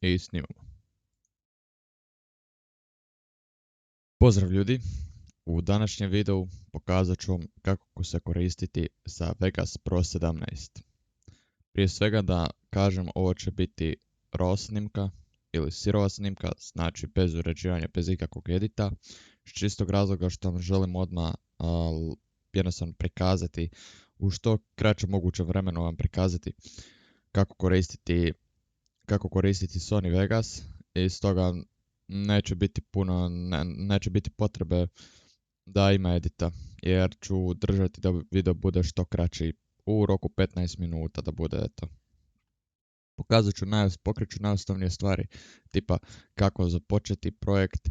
I snimamo. Pozdrav ljudi, u današnjem videu pokazat ću vam kako se koristiti sa Vegas Pro 17. Prije svega da kažem, ovo će biti RAW snimka ili sirova snimka, znači bez uređivanja, bez ikakvog edita, iz čistog razloga što vam želim odmah jednostavno prikazati u što kraće moguće vremenu vam prikazati kako koristiti Sony Vegas i stoga neće biti potrebe da ima edita, jer ću držati da video bude što kraći, u roku 15 minuta da bude, eto. Pokrit ću najosnovnije stvari, tipa kako započeti projekt,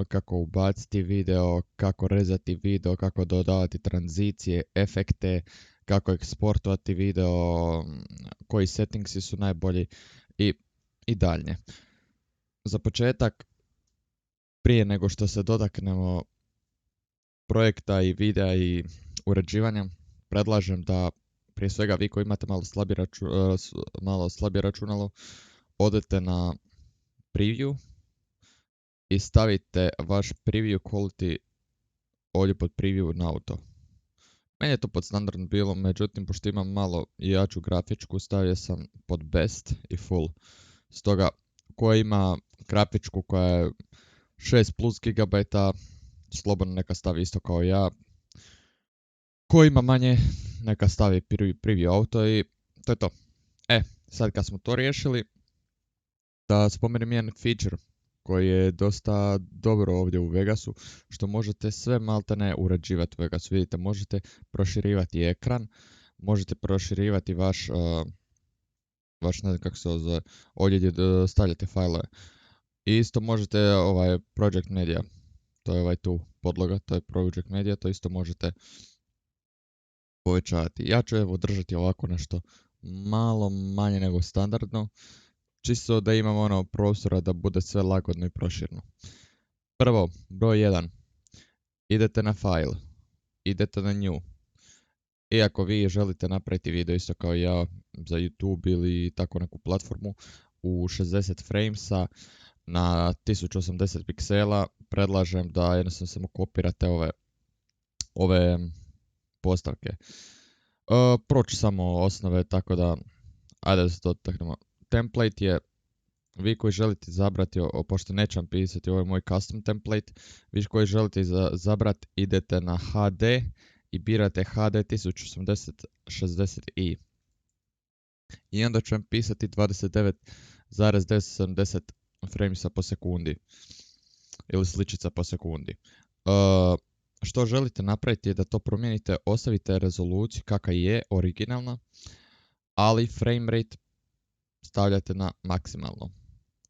kako ubaciti video, kako rezati video, kako dodavati tranzicije, efekte, kako eksportovati video, koji settingsi su najbolji i daljnje. Za početak, prije nego što se dotaknemo projekta i videa i uređivanja, predlažem da prije svega vi koji imate malo slabije računalo, odete na preview i stavite vaš preview quality ovdje pod preview na auto. Meni je to pod standardno bilo, međutim pošto imam malo jaču grafičku, stavio sam pod best i full. Stoga ko ima grafičku koja je 6 plus GB, slobodno neka stavi isto kao ja. Ko ima manje, neka stavi preview auto i to je to. Sad kad smo to riješili, da spomenem jedan feature koji je dosta dobro ovdje u Vegasu, što možete sve maltene uređivati u Vegasu. Vidite, možete proširivati ekran, možete proširivati vaš ne znam kako se zove, ovdje gdje stavljate fajlove. I isto možete Project Media, to je tu podloga, to je Project Media, to isto možete povećavati. Ja ću držati ovako nešto malo manje nego standardno, čisto da imam prostora da bude sve lagodno i proširno. Prvo, broj 1. Idete na file, idete na new. I ako vi želite napraviti video isto kao ja za YouTube ili tako neku platformu u 60 framesa na 1080 piksela, predlažem da jednostavno samo kopirate ove postavke. Proći samo osnove, tako da ajde da se dotaknemo. Template je, vi koji želite izabrati, pošto neću vam pisati, ovo je moj custom template, vi koji želite izabrati, idete na HD i birate HD 1080 60i. I onda ću vam pisati 29,970 framesa po sekundi ili sličica po sekundi. Što želite napraviti je da to promijenite, ostavite rezoluciju kakva je originalna, ali frame rate stavljate na maksimalno.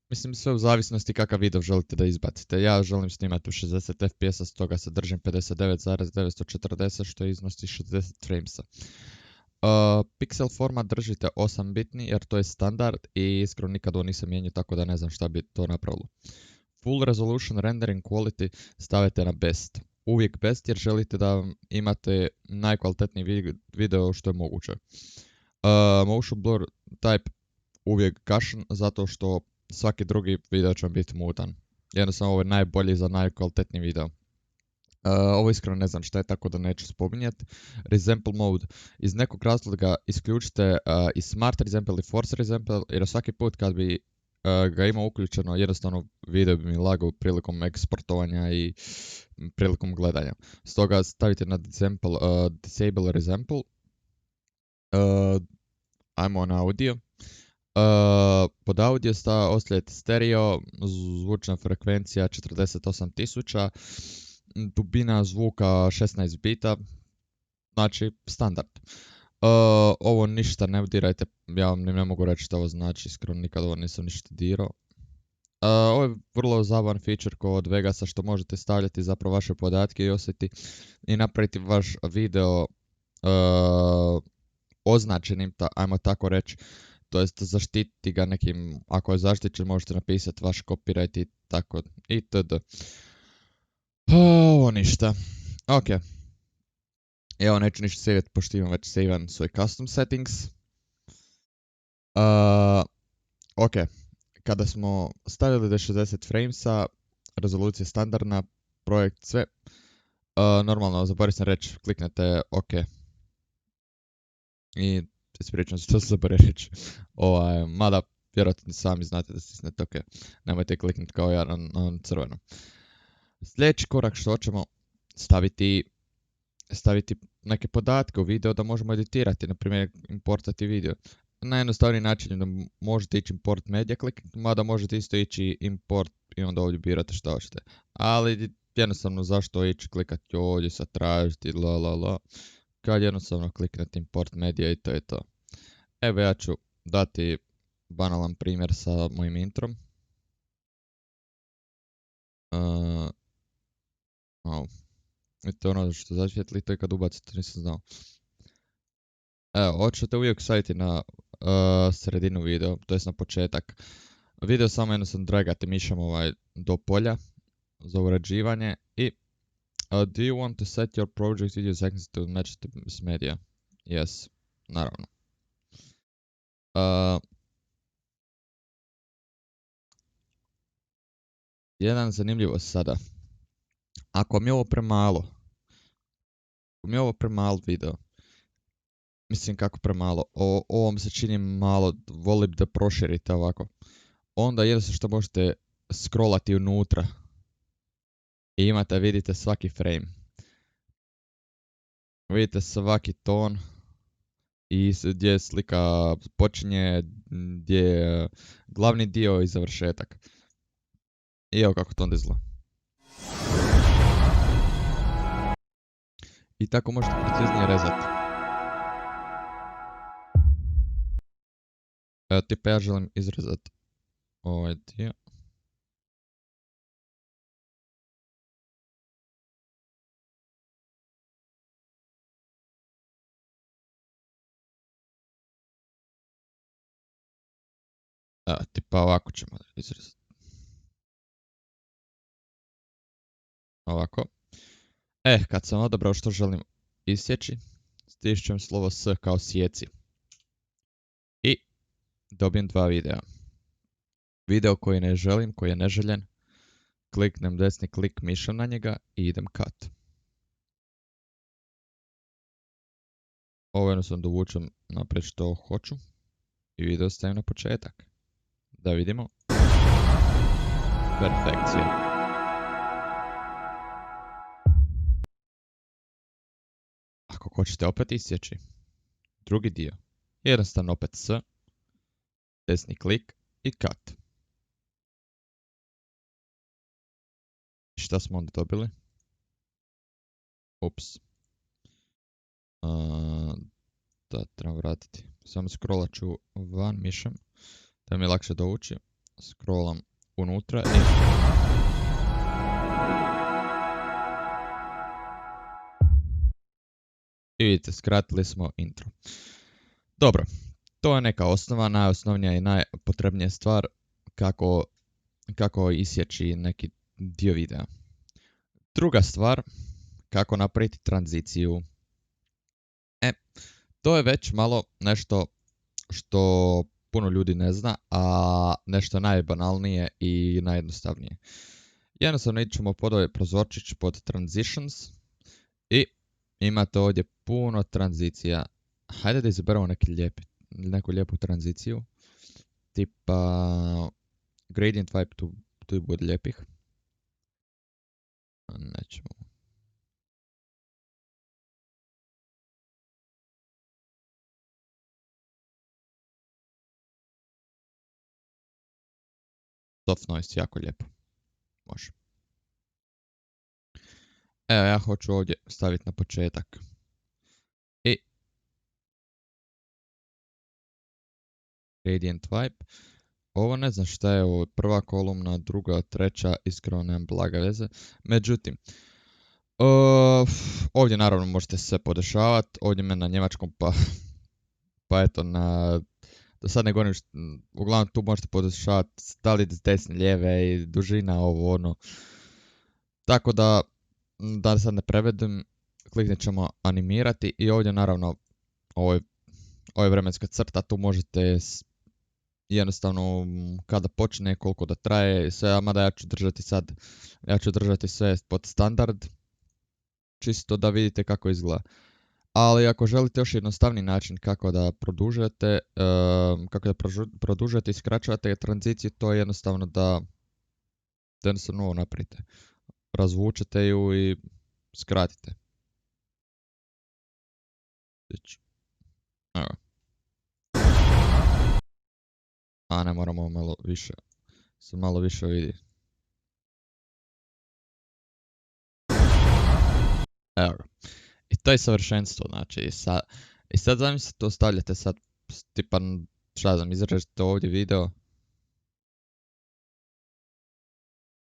Mislim, sve u zavisnosti kakav video želite da izbacite. Ja želim snimati u 60 fps, stoga se držim 59,940 što iznosi 60 framesa. Pixel format držite 8 bitni jer to je standard i iskreno nikad ovo nisam mijenjao, tako da ne znam šta bi to napravilo. Full resolution rendering quality stavite na best. Uvijek best jer želite da imate najkvalitetniji video što je moguće. Motion blur type uvijek gašen, zato što svaki drugi video će vam biti mutan. Jednostavno ovo je najbolji za najkvalitetniji video. Ovo iskreno ne znam šta je, tako da neću spominjati. Resample mode. Iz nekog razloga isključite i smart resample i force resample, jer svaki put kad bi ga imao uključeno, jednostavno video bi mi lagao prilikom eksportovanja i prilikom gledanja. Stoga stavite na disable resample. Ajmo na audio. Pod audio ostavljate stereo, zvučna frekvencija 48.000, dubina zvuka 16 bita, znači standard. Ovo ništa ne dirajte, ja vam ne mogu reći što ovo znači, iskreno nikad ovo nisam ništa dirao. Ovo je vrlo zabavan feature kod Vegasa, što možete stavljati zapravo vaše podatke i osjetiti i napraviti vaš video označenim, ajmo tako reći. To jest zaštititi ga nekim, ako je zaštićen možete napisati vaš copyright i tako itd. Ovo ništa. Ok. Evo, neću ništa savjeti pošto imam već savean svoj custom settings. Ok. kada smo stavili do 60 framesa, rezolucija standardna, projekt sve, normalno, zaboravio sam reći, kliknete OK. I ispričam se što se zaboravio reći. Mada, vjerojatno sami znate da stisnete OK. Nemojte kliknuti kao ja na crveno. Sljedeći korak što hoćemo staviti neke podatke u video da možemo editirati, na primjer importati video. Najjednostavniji način je da možete ići import media kliknuti, mada možete isto ići import i onda ovdje birate što hoćete. Ali jednostavno zašto ići klikati ovdje, sad tražiti, kad jednostavno kliknete import media i to je to. Evo ja ću dati banalan primjer sa mojim introm. To je ono što zasvjetli, to je kad ubacite, nisam znao. Evo, hoćete uvijek staviti na sredinu video, to jest na početak. Video samo jednostavno dragate mišem do polja za uređivanje i do you want to set your project video seconds to match this media? Yes, naravno. Jedan zanimljivost sada. Ako mi je ovo premalo video, mislim kako premalo, ovo mi se čini malo, volim da proširite ovako. Onda jednostavno što možete scrollati unutra i vidite svaki frame. Vidite svaki ton i gdje slika počinje, gdje je glavni dio i završetak. I evo kako to onda izgleda. I tako možete preciznije rezati. Evo tipa ja želim izrezati ovaj dio. Evo tipa ovako ćemo izrezati. Ovako. Kad sam odabrao što želim isjeći, stišćem slovo S kao sjeci. I dobijem dva videa. Video koji ne želim, koji je neželjen, kliknem desni klik mišem na njega i idem cut. Ovo jednostavno dovučem naprijed što hoću i video stavim na početak. Da vidimo. Perfekcija. Ako hoćete opet isjeći drugi dio, jednostavno opet S, desni klik i cut. I šta smo onda dobili? Ups. Da, trebam vratiti. Samo scrollat ću van mišem, da mi je lakše dovući. Scrollam unutra i... I vidite, skratili smo intro. Dobro, to je neka osnova, najosnovnija i najpotrebnija stvar kako isjeći neki dio videa. Druga stvar, kako napraviti tranziciju. To je već malo nešto što puno ljudi ne zna, a nešto najbanalnije i najjednostavnije. Jednostavno ićemo pod ovaj prozorčić pod Transitions i imate ovdje puno tranzicija. Hajde da izaberemo neku lijepu tranziciju. Tipa Gradient Vibe tu bude lijepih. Nećemo. Soft noise, jako lijepo. Može. Evo, ja hoću ovdje staviti na početak. I Gradient Vibe. Ovo ne znam šta je ovo, prva kolumna, druga, treća, iskreno nemam blaga veze. Međutim, ovdje naravno možete se podešavati, ovdje me na njemačkom pa eto da sad ne govorim, uglavnom tu možete podešavati da li s desne, lijeve i dužina ovo ono. Tako da sad ne prevedem, kliknut ćemo animirati i ovdje naravno ovo je vremenska crta, tu možete jednostavno kada počne, koliko da traje, sve, mada ja ću držati sve pod standard, čisto da vidite kako izgleda. Ali ako želite još jednostavni način kako da produžujete, i skraćujete tranziciju, to je jednostavno da jednostavno ovo napravite. Razvučete ju i skratite. Evo. A ne, moramo malo više. Se malo više vidi. Evo ga. I to je savršenstvo, znači. I sad zamislite to stavljate sad, tipa, šta znam, izražite ovdje video.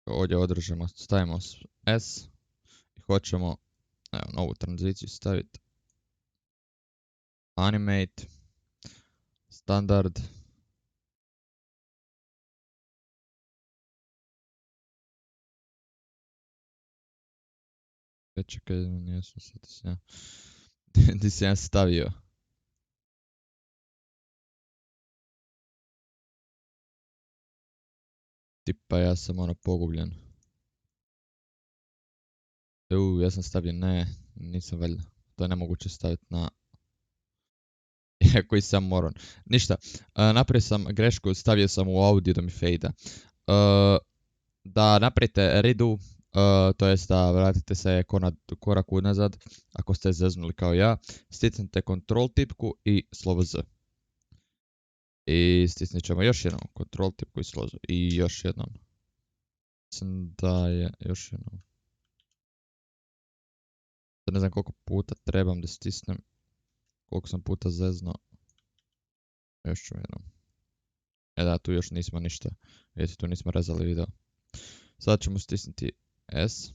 Ovdje održemo, stavimo S. I hoćemo, evo, novu tranziciju staviti. Animate. Standard. Čekaj, nisam sad gdje sam ja stavio. Tipa ja sam pogubljen. Ja sam stavio, ne, nisam valjda. To je nemoguće staviti na... Koji sam moron. Ništa, napravio sam grešku, stavio sam u audio da mi fejda. Da napravite redo, to jest da vratite se korak unazad, ako ste zeznuli kao ja, stisnite Ctrl tipku i slovo Z. I stisnit ćemo još jednom Ctrl tipku i slovo Z. I još jednom. Mislim da je još jednom. Ne znam koliko puta trebam da stisnem. Koliko sam puta zezno. Još ću jednom. Da, tu još nismo ništa. Vidite, tu nismo rezali video. Sad ćemo stisniti S.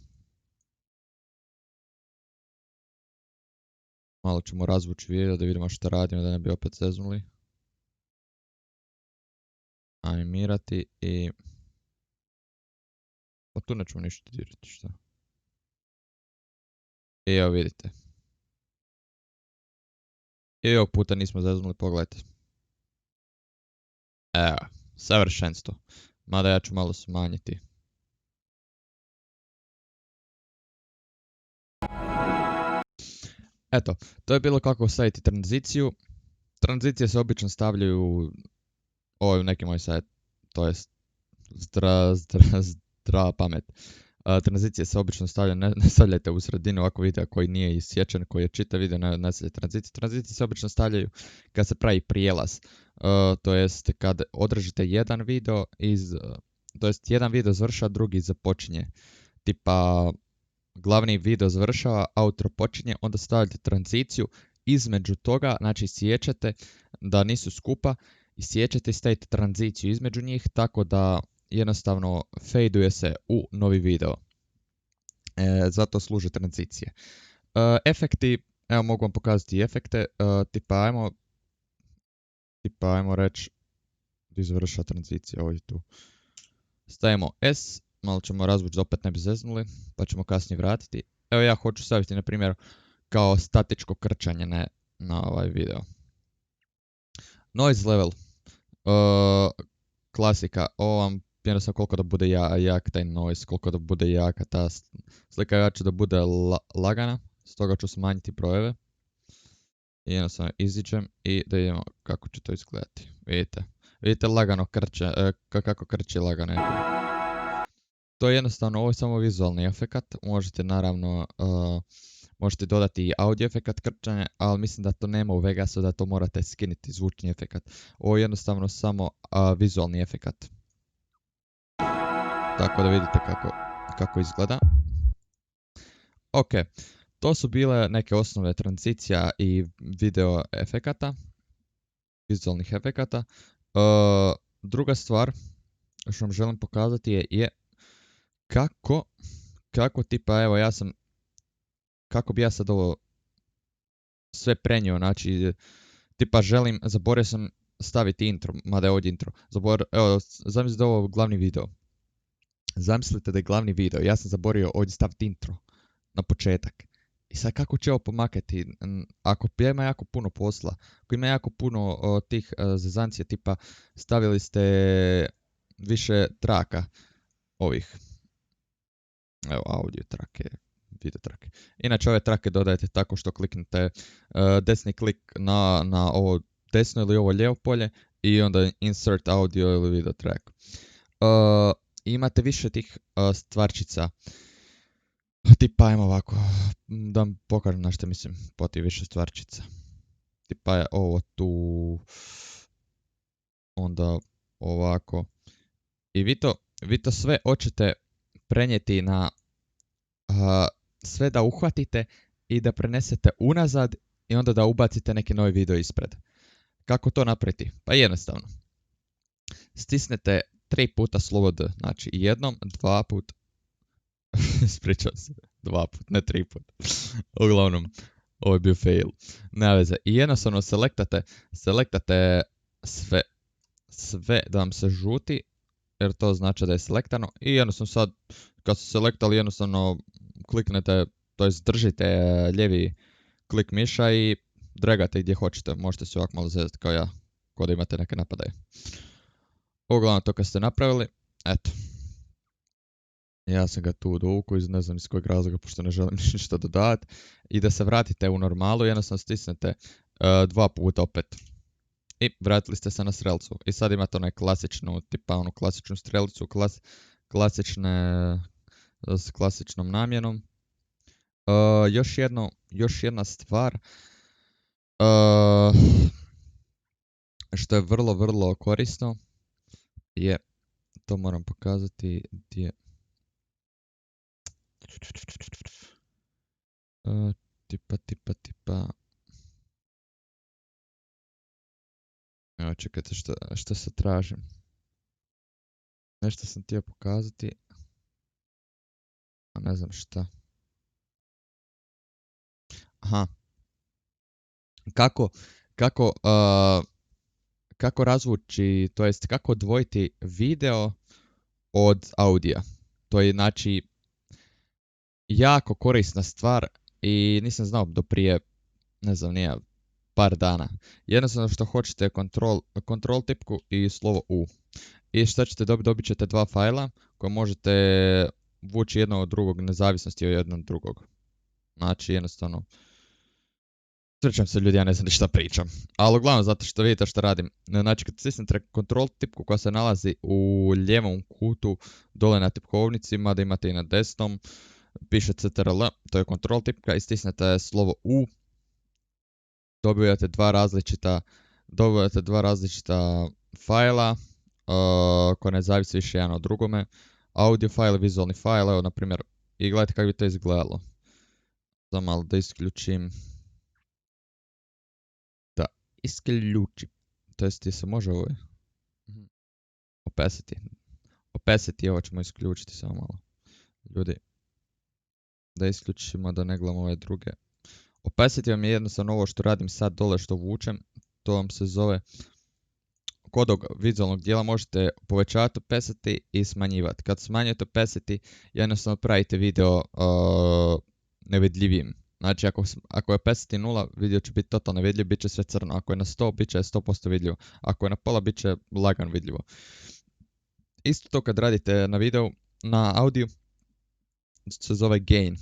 Malo ćemo razvući video da vidimo što radimo, da ne bi opet zeznuli. Animirati i... Pa tu nećemo ništa dirati, šta? I evo vidite. I ovog puta nismo zeznuli, pogledajte. Evo, savršenstvo. Mada ja ću malo smanjiti. Eto, to je bilo kako staviti tranziciju. Tranzicije se obično stavljaju u neki moj sajt, to je zdrava pamet. Tranzicije se obično stavljaju, ne stavljajte u sredinu ovako videa koji nije isječen, koji je čitav video, ne stavljajte tranzicije. Tranzicije se obično stavljaju kad se pravi prijelaz, to jest kad održite jedan video to jest jedan video završava, drugi započinje. Tipa, glavni video završava, outro počinje, onda stavljate tranziciju između toga, znači sjećate da nisu skupa i sjećate i stavite tranziciju između njih, tako da jednostavno fejduje se u novi video. Zato služe tranzicije. Efekti, evo mogu vam pokazati efekte, tipa ajmo reći gdje završava tranzicija, ovdje tu. Stavimo S, malo ćemo razvući da opet ne bi zeznuli, pa ćemo kasnije vratiti. Evo ja hoću staviti na primjer kao statičko krčanje na ovaj video. Noise level. Klasika, ovo vam jednostavno koliko da bude jak taj noise, koliko da bude jaka ta slika, ja ću da bude lagana, stoga ću smanjiti brojeve. I jednostavno iziđem i da vidimo kako će to izgledati. Vidite lagano krče, kako krče lagano. To je jednostavno, ovo je samo vizualni efekat, možete naravno, možete dodati i audio efekat krčanja, ali mislim da to nema u Vegasu, da to morate skinuti zvučni efekat. Ovo je jednostavno samo vizualni efekat. Tako da vidite kako izgleda. Ok, to su bile neke osnove tranzicija i video efekata, vizualnih efekata. Druga stvar što vam želim pokazati je kako tipa, evo kako bi ja sad ovo sve prenio, znači tipa zaboravio sam staviti intro, mada je ovdje intro. Evo, zamislite da je ovo glavni video. Zamislite da je glavni video, ja sam zaboravio ovdje staviti intro na početak. I I sad kako će ovo pomakati? Ako ima jako puno posla, ako ima jako puno tih zezancija, tipa stavili ste više traka ovih, evo, audio trake, video trake. Inače, ove trake dodajete tako što kliknete desni klik na ovo desno ili ovo lijevo polje i onda insert audio ili video track. Imate više tih stvarčica. Tipa, ajmo ovako, da vam pokažem na što mislim po ti više stvarčica. Tipa je ovo tu, onda ovako. I vi to sve hoćete prenijeti na sve da uhvatite i da prenesete unazad i onda da ubacite neki novi video ispred. Kako to napraviti? Pa jednostavno. Stisnete 3 puta slovo D, znači jednom, 2 put, ispričao se, 2 put, ne 3 put. Uglavnom, ovo je bio fail. Nema veze. I jednostavno selektate sve da vam se žuti, jer to znači da je selektano. I jednostavno sad, kad ste selektali, jednostavno kliknete, to jest držite lijevi klik miša i dragate gdje hoćete. Možete se ovako malo zezati kao ja, kao da imate neke napadaje. Uglavnom to kad ste napravili, eto. Ja sam ga tu dovukao iz ne znam iz kojeg razloga, pošto ne želim ništa dodati. I da se vratite u normalu, jednostavno stisnete 2 puta opet. I vratili ste se na strelcu. I sad imate onaj klasičnu, tipa onu klasičnu strelicu, s klasičnom namjenom. Još jedna stvar. Što je vrlo, vrlo korisno je, to moram pokazati, gdje... Tipa. Evo, čekajte što se tražim. Nešto sam htio pokazati. A ne znam šta. Aha. Kako razvući, to jest kako odvojiti video od audija. To je znači jako korisna stvar i nisam znao do prije, ne znam, nije par dana. Jednostavno što hoćete kontrol tipku i slovo U. I šta ćete dobiti? Dobit ćete 2 fajla koje možete vući jedno od drugog, nezavisnosti od jednog od drugog. Znači jednostavno, srećam se ljudi, ja ne znam šta pričam. Ali uglavnom zato što vidite što radim. Znači kad stisnete kontrol tipku koja se nalazi u lijevom kutu dole na tipkovnici, mada imate i na desnom, piše CTRL, to je kontrol tipka i stisnete slovo U. Dobijate dva različita fajla koje ne zavisi više jedan od drugome. Audio file, vizualni file, evo na primjer, i gledajte kako bi to izgledalo. Samo malo da isključim. Da, isključim. To jest se može ovo opesiti, ovo ćemo isključiti samo malo. Ljudi, da isključimo da ne gledamo ove druge. Opacity vam je jednostavno ovo što radim sad dole što vučem, to vam se zove, kod ovog vizualnog dijela možete povećavati opacity i smanjivati. Kad smanjujete opacity, jednostavno pravite video nevidljivijim. Znači ako je opacity 0, video će biti totalno vidljiv, bit će sve crno. Ako je na 100, bit će 100% vidljivo. Ako je na pola, bit će lagan vidljivo. Isto to kad radite na videu, na audio, se zove gain.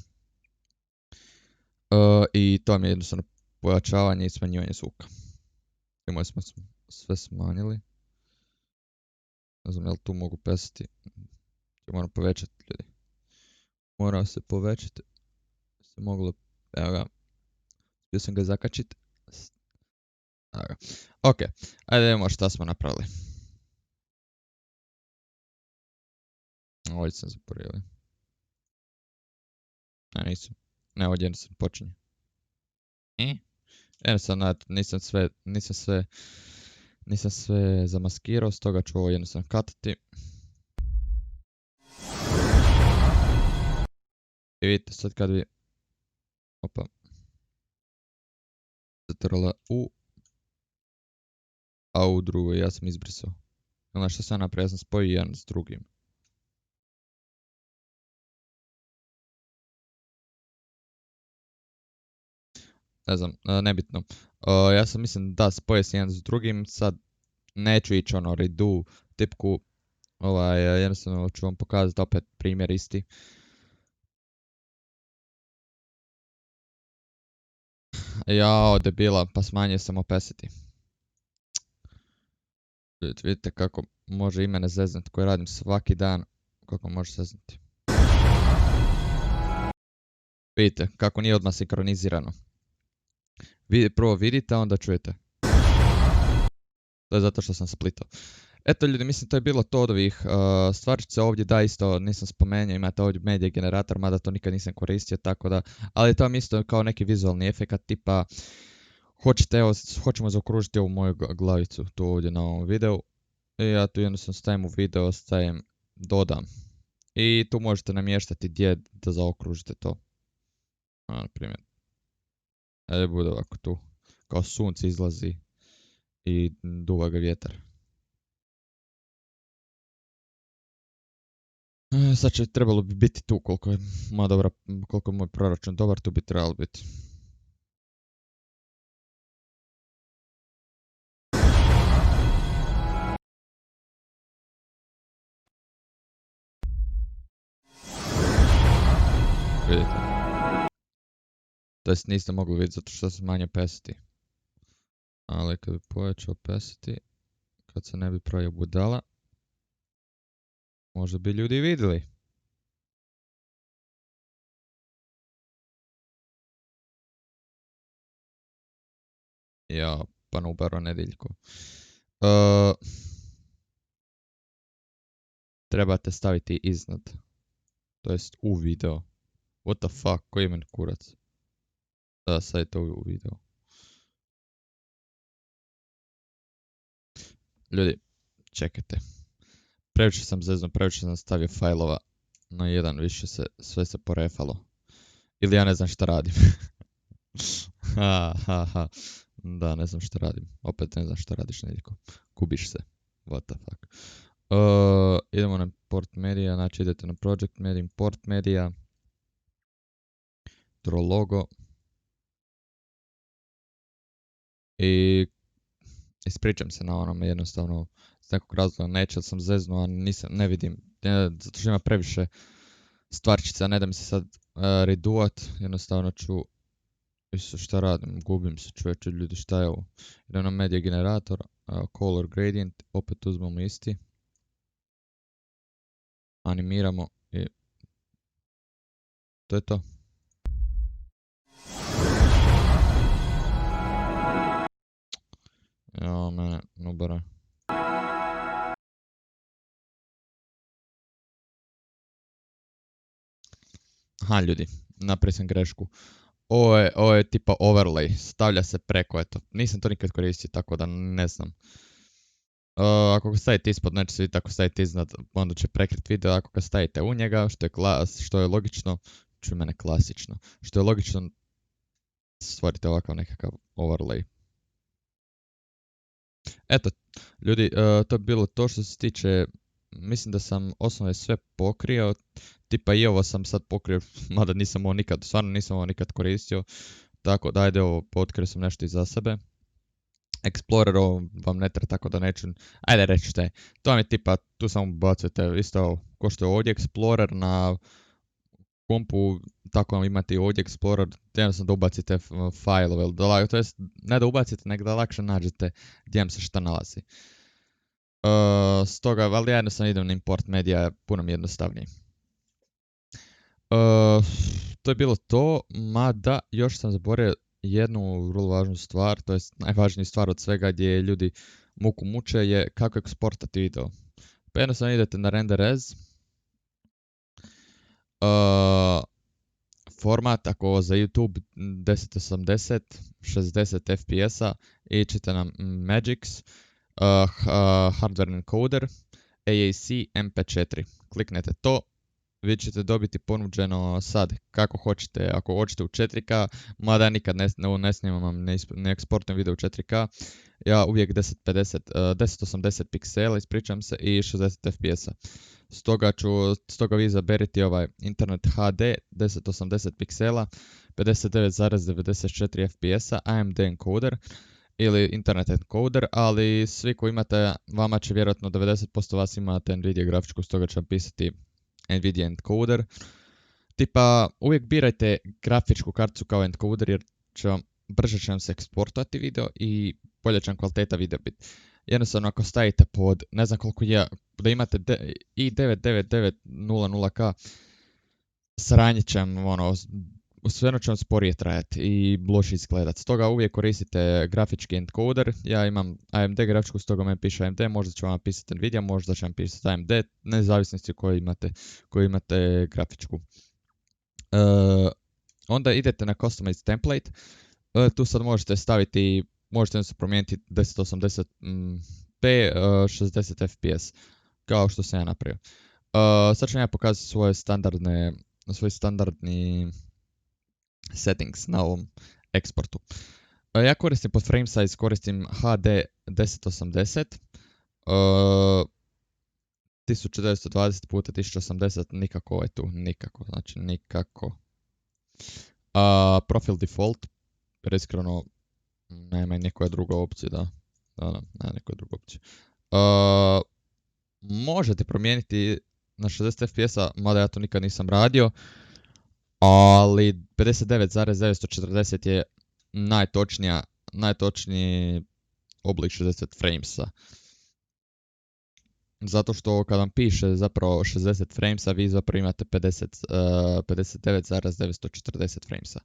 I to mi je jednostavno pojačavanje i smanjivanje zvuka. Moje smo sve smanjili. Ne znam, jel tu mogu pesati. Moram povećati, ljudi. Moram se povećati. Se moglo, evo ga. Htio sam ga zakačiti. Evo ga. Ok, ajde vidimo šta smo napravili. Ovdje sam zaboravio. A nisam. Ne, ovdje nisam počinje. Jednostavno, nisam sve zamaskirao, stoga ću ovo jednostavno katati. I vidite sad kad bi... Opa. Zatrla U. A u drugoj ja sam izbrisao. Ono što sam napravio, ja sam spojio jedan s drugim. ne znam, nebitno. Ja sam mislim da spoje s jedan s drugim, sad neću ići ono redo tipku, jednostavno ću vam pokazati opet primjer isti. Jao, debila, pa smanjio sam opacity. Vidite kako može i mene zeznat koji radim svaki dan, kako može zeznati. Vidite kako nije odmah sinkronizirano. Prvo vidite, a onda čujete. To je zato što sam splitao. Eto ljudi, mislim to je bilo to od ovih stvarčice ovdje, da isto nisam spomenuo, imate ovdje media generator, mada to nikad nisam koristio, tako da, ali to je isto kao neki vizualni efekat, tipa, hoćemo zaokružiti ovu moju glavicu tu ovdje na ovom videu, i ja tu jednostavno stavim u video, dodam, i tu možete namještati gdje da zaokružite to, na primjer, ajde bude ovako tu, kao sunce izlazi i duva ga vjetar. Sad će trebalo bi biti tu koliko je moj proračun dobar, tu bi trebalo biti. Vidite. To jest niste mogli vidjeti zato što se manje opacity. Ali kad bi povećao opacity, kad se ne bi pravio budala, možda bi ljudi vidjeli. Ja, pa na ubaro nediljko. Trebate staviti iznad. To jest u video. What the fuck, koji je meni kurac? Da, sad je to u video. Ljudi, čekajte. Previše sam zezno, previše sam stavio fajlova na jedan, više sve se porefalo. Ili ja ne znam šta radim. Da, ne znam šta radim. Opet ne znam šta radiš, Neljko. Kubiš se. What the fuck. Idemo na import media, znači idete na project media, import media. Draw logo. I ispričam se na onome jednostavno s nekog razloga neće, sam zeznuo, a ne vidim. Zato što ima previše stvarčica, ne da mi se sad reduat, jednostavno ću šta radim, gubim se čovječe ljudi, šta je ovo? Idem na media generator, color gradient, opet uzmemo isti. Animiramo i to je to. Jao mene, nubara. Aha ljudi, napravio sam grešku. Ovo je tipa overlay, stavlja se preko, eto. Nisam to nikad koristio, tako da ne znam. Ako ga stavite ispod, neće se vidjeti, ako stavite iznad, onda će prekrit video, ako ga stavite u njega, što je logično, čuj mene klasično, što je logično, stvorite ovakav nekakav overlay. Eto, ljudi, to je bilo to što se tiče, mislim da sam osnovno sve pokrio, tipa i ovo sam sad pokrio, mada stvarno nisam ovo nikad koristio, tako da ajde ovo, otkrio sam nešto iza sebe. Explorer ovo vam ne treba, tako da neću, ajde reći šta je, to vam je tipa, tu samo bacujete isto ko što je ovdje Explorer na kompu, tako vam imate i ovdje Explorer, jednostavno da ubacite fajlove, to jest ne da ubacite, nego da lakše nađete gdje vam se šta nalazi. Stoga, ali ja jednostavno idem na import media, puno mi jednostavnije. To je bilo to, mada još sam zaboravio jednu vrlo važnu stvar, to je najvažnija stvar od svega gdje ljudi muku muče je kako eksportati video. Pa jednostavno idete na render as, format, ako ovo za YouTube 1080, 60 fps-a, ićete na Magix, Hardware Encoder, AAC MP4. Kliknete to, vi ćete dobiti ponuđeno sad kako hoćete, ako hoćete u 4K, mada nikad ne snimam, ne eksportujem video u 4K, ja uvijek 1080 piksela, ispričam se, i 60 fps-a. Stoga vi izaberite ovaj Internet HD 1080 piksela, 59,94 fps AMD encoder ili Internet encoder, ali svi koji imate, vama će vjerojatno 90% vas imate Nvidia grafičku, stoga će vam pisati Nvidia encoder. Tipa, uvijek birajte grafičku karticu kao encoder jer brže će vam se eksportovati video i bolja će vam kvaliteta videa biti. Jednostavno ako stavite pod, ne znam koliko je, da imate i 99900K, sranje će vam, sve će vam sporije trajati i loše izgledat. Stoga uvijek koristite grafički encoder. Ja imam AMD grafičku, stoga meni piše AMD, možda će vam pisati Nvidia, možda će vam pisati AMD, nezavisnosti koju imate grafičku. Onda idete na Customize Template. Tu sad možete staviti, možete se promijeniti 1080p 60 fps, kao što sam ja napravio. Sad ću ja pokazati svoj standardni settings na ovom eksportu. Ja koristim pod frame size, koristim HD 1080, 1920x1080, nikako je tu, nikako, znači nikako. Profile default, jer iskreno nema nikoja druga opcija, nema nikoja druga opcija. Možete promijeniti na 60 fps, mada ja to nikad nisam radio, ali 59,940 je najtočniji oblik 60 framesa. Zato što kad vam piše zapravo 60 framesa, vi zapravo imate 59,940 framesa.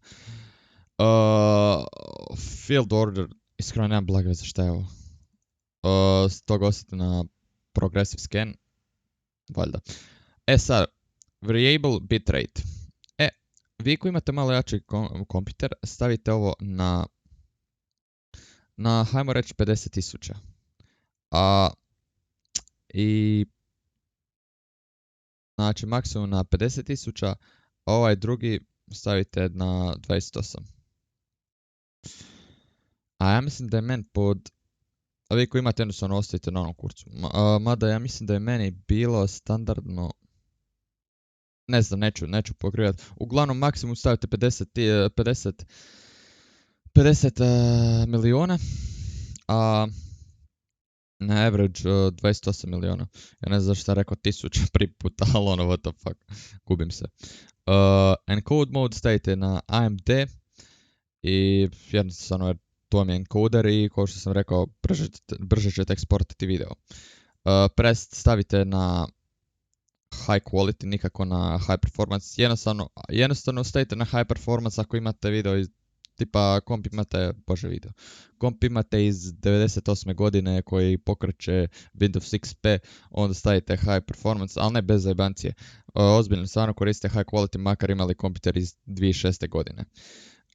Field order, iskreno nemam blage veze šta je ovo. Stoga osjeti na progressive scan, valjda. Sad, variable bitrate. Vi koji imate malo jači kompjuter, stavite ovo na hajmo reći 50.000. I znači maksimum na 50.000, a ovaj drugi stavite na 28. A ja mislim da je meni a vi koji imate jednostavno ostavite na onom kurcu. Mada ja mislim da je meni bilo standardno, ne znam, neću pokrivati. Uglavnom maksimum stavite 50 milijuna, a na average 28 milijuna. Ja ne znam zašto sam rekao 1000 prvi puta, ali what the fuck, gubim se. Encode mode stavite na AMD i jednostavno to mi je encoder i kao što sam rekao, brže ćete eksportati video. Prest stavite na high quality, nikako na high performance. Jednostavno stavite na high performance ako imate video tipa komp imate iz 98. godine koji pokreće Windows XP, onda stavite high performance, ali ne bez zajebancije. Ozbiljno, stvarno koristite high quality makar imali kompjuter iz 2006. godine.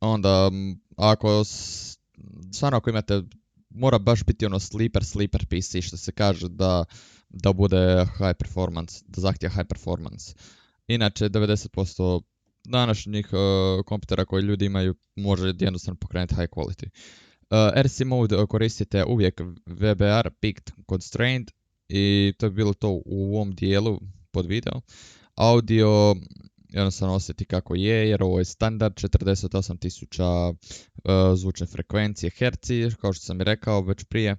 Onda, ako imate, mora baš biti ono sleeper PC, što se kaže da bude high performance, da zahtijeva high performance. Inače, 90% današnjih kompjutera koji ljudi imaju može jednostavno pokrenuti high quality. RC mode koristite uvijek VBR, Peaked Constrained, i to je bilo to u ovom dijelu pod video. Audio jednostavno osjeti kako je, jer ovo je standard 48.000 zvučne frekvencije herci, kao što sam i rekao već prije.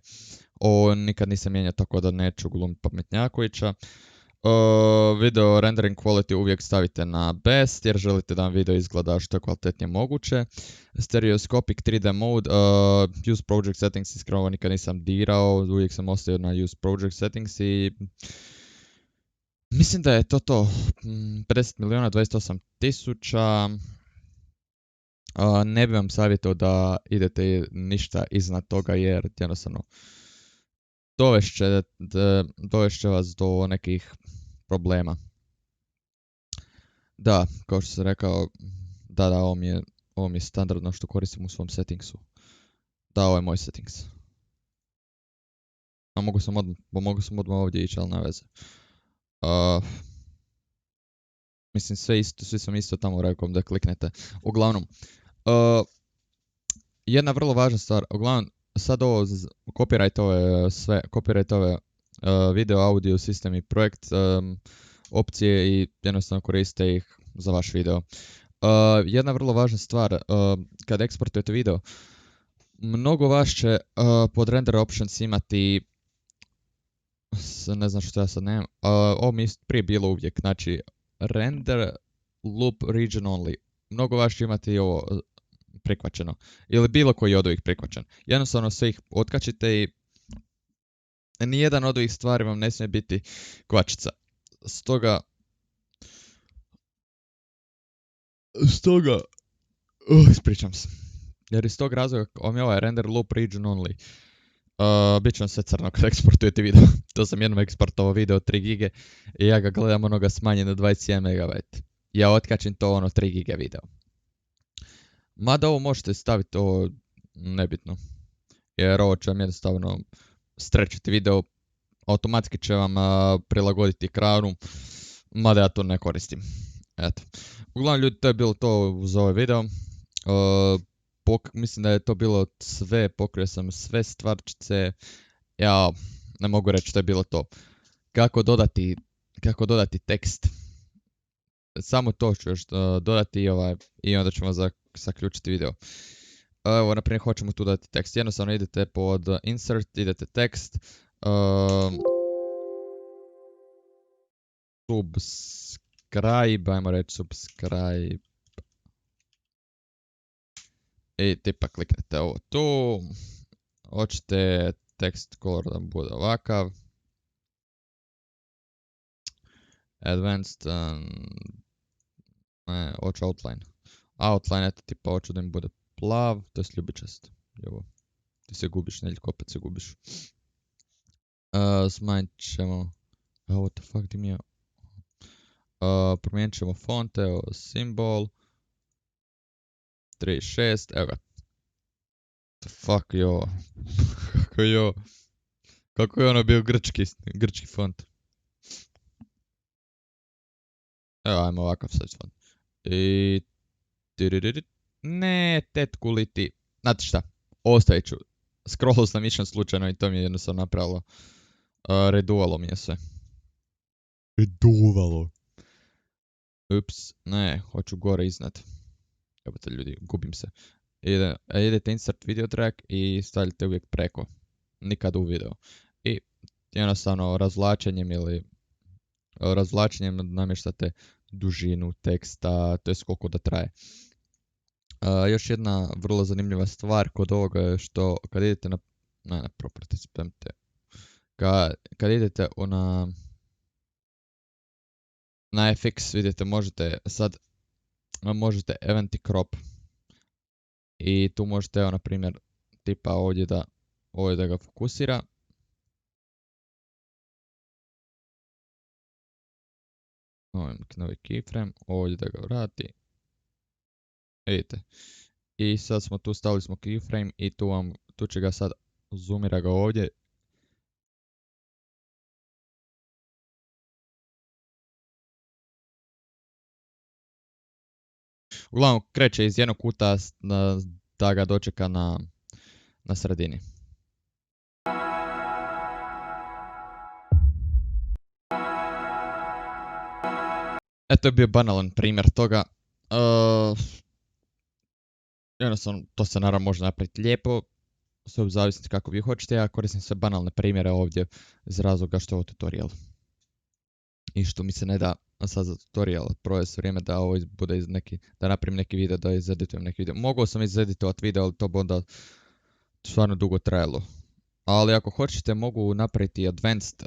Ovo nikad nisam mijenjao, tako da neću glumiti pametnjakovića. Video rendering quality uvijek stavite na best jer želite da vam video izgleda što je kvalitetnije moguće. Stereoscopic 3D mode, use project settings, iskreno nikad nisam dirao, uvijek sam ostavio na use project settings i mislim da je to. 50.028.000. Ne bi vam savjetao da idete ništa iznad toga jer jednostavno dovešće vas do nekih problema. Da, kao što sam rekao, ovo mi je standardno što koristim u svom settingsu. Da, ovo je moj settings. A mogu sam odmah ovdje ići, ali ne veze. Mislim svi sam isto tamo rekao da kliknete. Uglavnom, jedna vrlo važna stvar, uglavnom, sad ovo, copyright ove video, audio, sistem i projekt opcije i jednostavno koristite ih za vaš video. Jedna vrlo važna stvar, kad eksportujete video, mnogo vas će pod render options imati, ne znam što ja sad nemam, ovo mi je prije bilo uvijek, znači render loop region only. Mnogo vas će imati ovo prihvaćeno, ili bilo koji od ovih prihvaćen. Jednostavno sve ih otkačite i nijedan od ovih stvari vam ne smije biti kvačica. Stoga, ispričam se. Jer iz tog razloga vam je ovaj render loop region only. Bit će vam sve crno kad eksportujete video. To sam jednom eksportovao video 3 gige i ja ga gledam onoga smanjen na 21 MB. Ja otkačim to 3 gige video. Mada ovo možete staviti, ovo nebitno. Jer ovo će vam jednostavno strečiti video, automatski će vam prilagoditi ekranu, mada ja to ne koristim. Eto. Uglavnom ljudi, to je bilo to uz ovaj video. Mislim da je to bilo sve, pokrio sam sve stvarčice. Ja ne mogu reći što je bilo to. Kako dodati tekst. Samo to ću još dodati i onda ćemo zaključiti video. Evo, naprimjer, hoćemo tu dodati tekst. Jednostavno idete pod insert, idete tekst. Subscribe, ajmo reći subscribe. I tipa kliknete ovo tu. Hoćete text color da bude ovakav. Advanced, ne, hoću outline. Outline, eto tipa hoću da im bude plav, to je ljubičast. Evo, ti se gubiš, Neljko, opet se gubiš. Smanjit ćemo, what the fuck, di mi je? Promijenit ćemo font, evo, symbol. 3.6, evo ga. The fuck, jo. Kako je ono bio grčki font. Evo, ajmo ovakav sad font. I... Ne, tetkuliti. Znate šta, ostavit ću. Scrollao sam išan slučajno i to mi je jednostavno napravilo. Reduvalo mi je sve. Reduvalo. Ups, ne, hoću gore iznad. Jebote ljudi, gubim se. Idete insert video track i stavljate uvijek preko. Nikad u video. I jednostavno razvlačenjem namještate dužinu teksta, to je koliko da traje. Još jedna vrlo zanimljiva stvar kod ovoga je što kad idete na properties, kad idete na FX, vidite, možete event i crop. I tu možete, evo, na primjer, tipa ovdje da ga fokusira. Novi keyframe, ovdje da ga vrati. Vidite. I sad smo tu, stavili smo keyframe i tu će ga sad, zoomira ga ovdje. Uglavnom kreće iz jednog kuta da ga dočeka na sredini. Eto je bio banalan primjer toga. Jednostavno, to se naravno može napraviti lijepo, sve u zavisnosti kako vi hoćete. Ja koristim sve banalne primjere ovdje iz razloga što je ovo tutorial. I što mi se ne da sad za tutorial provesti vrijeme da ovo bude da napravim neki video, da izeditujem neki video. Mogao sam izeditovati video, ali to bi onda stvarno dugo trajalo. Ali ako hoćete, mogu napraviti advanced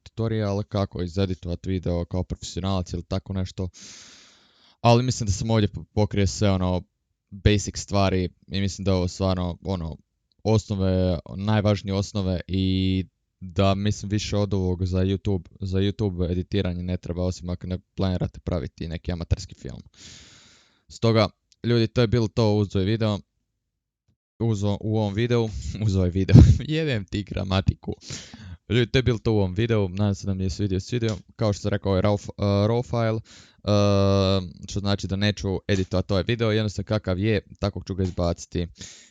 tutorial kako izeditovati video kao profesionalac ili tako nešto. Ali mislim da sam ovdje pokrio sve basic stvari i mislim da je ovo stvarno osnove, najvažnije osnove i da mislim više od ovog za YouTube editiranje ne treba, osim ako ne planirate praviti neki amaterski film. Stoga, ljudi, to je bilo to uz ovaj video. Jebem ti gramatiku. Ljudi, to je bilo to u ovom videu. Nadam se da mi je svidio. Kao što sam rekao, ovo je raw file. Što znači da neću editovati ovaj video. Jednostavno kakav je, tako ću ga izbaciti.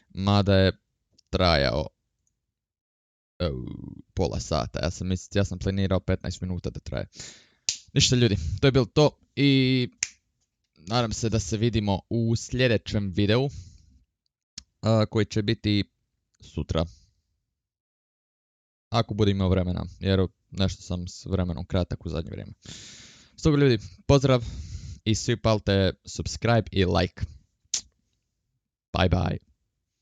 Mada je trajao pola sata. Ja sam planirao 15 minuta da traje. Ništa ljudi, to je bilo to i nadam se da se vidimo u sljedećem videu koji će biti sutra. Ako budem imao vremena, jer nešto sam s vremenom kratak u zadnje vrijeme. Stoga ljudi, pozdrav i svi palte subscribe i like. Bye bye.